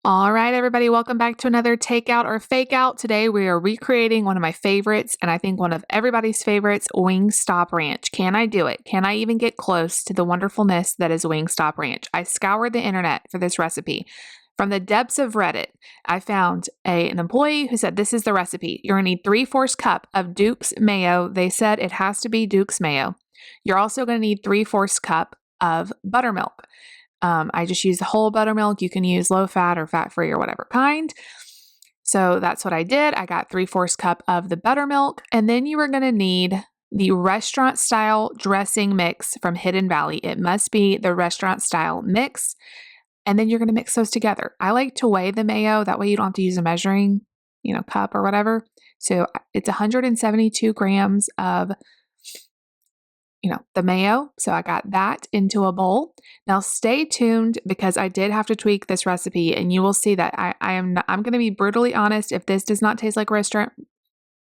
All right, everybody, welcome back to another takeout or fake out. Today we are recreating one of my favorites, and I think one of everybody's favorites, Wingstop Ranch. Can I do it? Can I even get close to the wonderfulness that is Wingstop Ranch? I scoured the internet for this recipe. From the depths of Reddit, I found an employee who said this is the recipe. You're going to need 3/4 cup of Duke's mayo. They said it has to be Duke's mayo. You're also going to need 3/4 cup of buttermilk. I just use the whole buttermilk. You can use low fat or fat free or whatever kind. So that's what I did. I got 3/4 cup of the buttermilk. And then you are going to need the restaurant style dressing mix from Hidden Valley. It must be the restaurant style mix. And then you're going to mix those together. I like to weigh the mayo. That way you don't have to use a measuring, cup or whatever. So it's 172 grams of the mayo. So I got that into a bowl. Now stay tuned because I did have to tweak this recipe, and you will see that I'm going to be brutally honest. If this does not taste like restaurant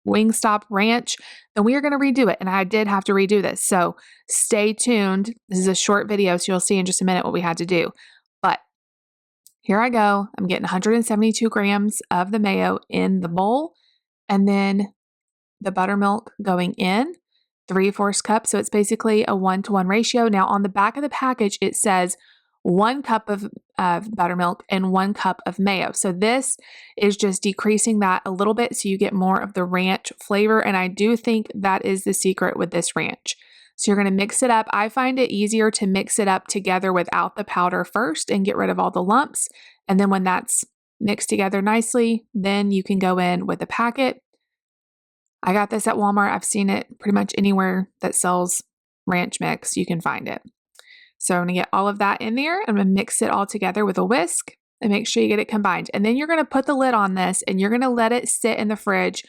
Wingstop Ranch, then we are going to redo it. And I did have to redo this. So stay tuned. This is a short video, so you'll see in just a minute what we had to do. But here I go. I'm getting 172 grams of the mayo in the bowl, and then the buttermilk going in. 3/4 cup. So it's basically a 1-to-1 ratio. Now on the back of the package, it says 1 cup of buttermilk and 1 cup of mayo. So this is just decreasing that a little bit so you get more of the ranch flavor. And I do think that is the secret with this ranch. So you're going to mix it up. I find it easier to mix it up together without the powder first and get rid of all the lumps. And then when that's mixed together nicely, then you can go in with a packet. I got this at Walmart. I've seen it pretty much anywhere that sells ranch mix. You can find it. So I'm going to get all of that in there. I'm going to mix it all together with a whisk and make sure you get it combined. And then you're going to put the lid on this and you're going to let it sit in the fridge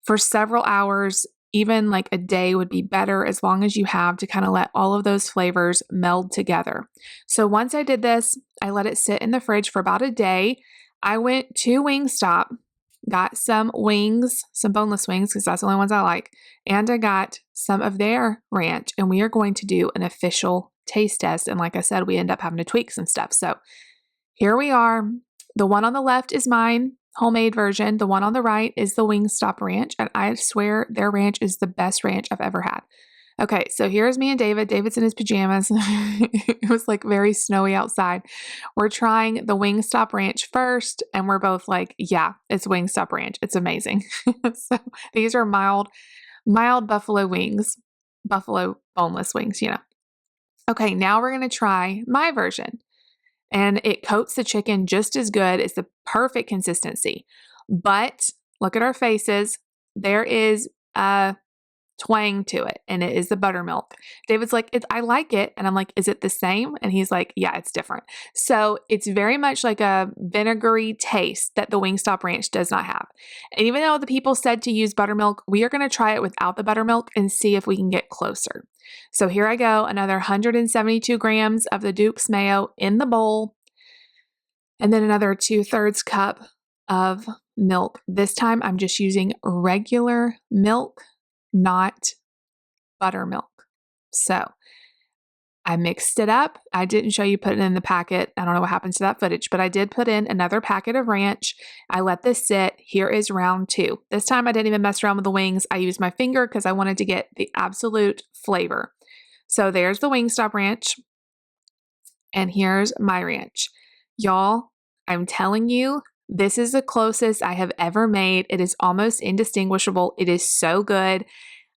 for several hours. Even like a day would be better, as long as you have to kind of let all of those flavors meld together. So once I did this, I let it sit in the fridge for about a day. I went to Wingstop, got some wings, some boneless wings, because that's the only ones I like. And I got some of their ranch, and we are going to do an official taste test. And like I said, we end up having to tweak some stuff. So here we are. The one on the left is mine, homemade version. The one on the right is the Wingstop ranch. And I swear their ranch is the best ranch I've ever had. Okay, so here's me and David. David's in his pajamas. It was like very snowy outside. We're trying the Wingstop Ranch first, and we're both like, yeah, it's Wingstop Ranch. It's amazing. So these are mild buffalo wings, buffalo boneless wings, Okay, now we're going to try my version. And it coats the chicken just as good. It's the perfect consistency. But look at our faces. There is a twang to it, and it is the buttermilk. David's like, I like it. And I'm like, is it the same? And he's like, yeah, it's different. So it's very much like a vinegary taste that the Wingstop Ranch does not have. And even though the people said to use buttermilk, we are going to try it without the buttermilk and see if we can get closer. So here I go, another 172 grams of the Duke's mayo in the bowl, and then another 2/3 cup of milk. This time I'm just using regular milk, not buttermilk. So I mixed it up. I didn't show you putting it in the packet. I don't know what happens to that footage, but I did put in another packet of ranch. I let this sit. Here is round 2. This time I didn't even mess around with the wings. I used my finger because I wanted to get the absolute flavor. So there's the Wingstop ranch, and here's my ranch. Y'all, I'm telling you, this is the closest I have ever made. It is almost indistinguishable. It is so good.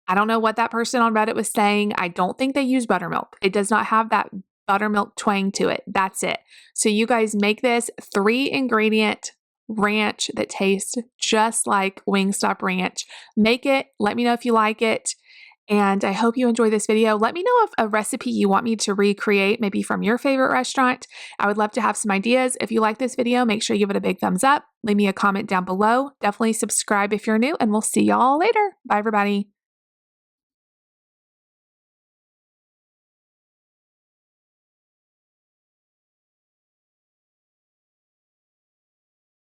I don't know what that person on Reddit was saying. I don't think they use buttermilk. It does not have that buttermilk twang to it. That's it. So you guys make this 3-ingredient ranch that tastes just like Wingstop Ranch. Make it. Let me know if you like it. And I hope you enjoy this video. Let me know if a recipe you want me to recreate, maybe from your favorite restaurant. I would love to have some ideas. If you like this video, make sure you give it a big thumbs up. Leave me a comment down below. Definitely subscribe if you're new, and we'll see y'all later. Bye, everybody.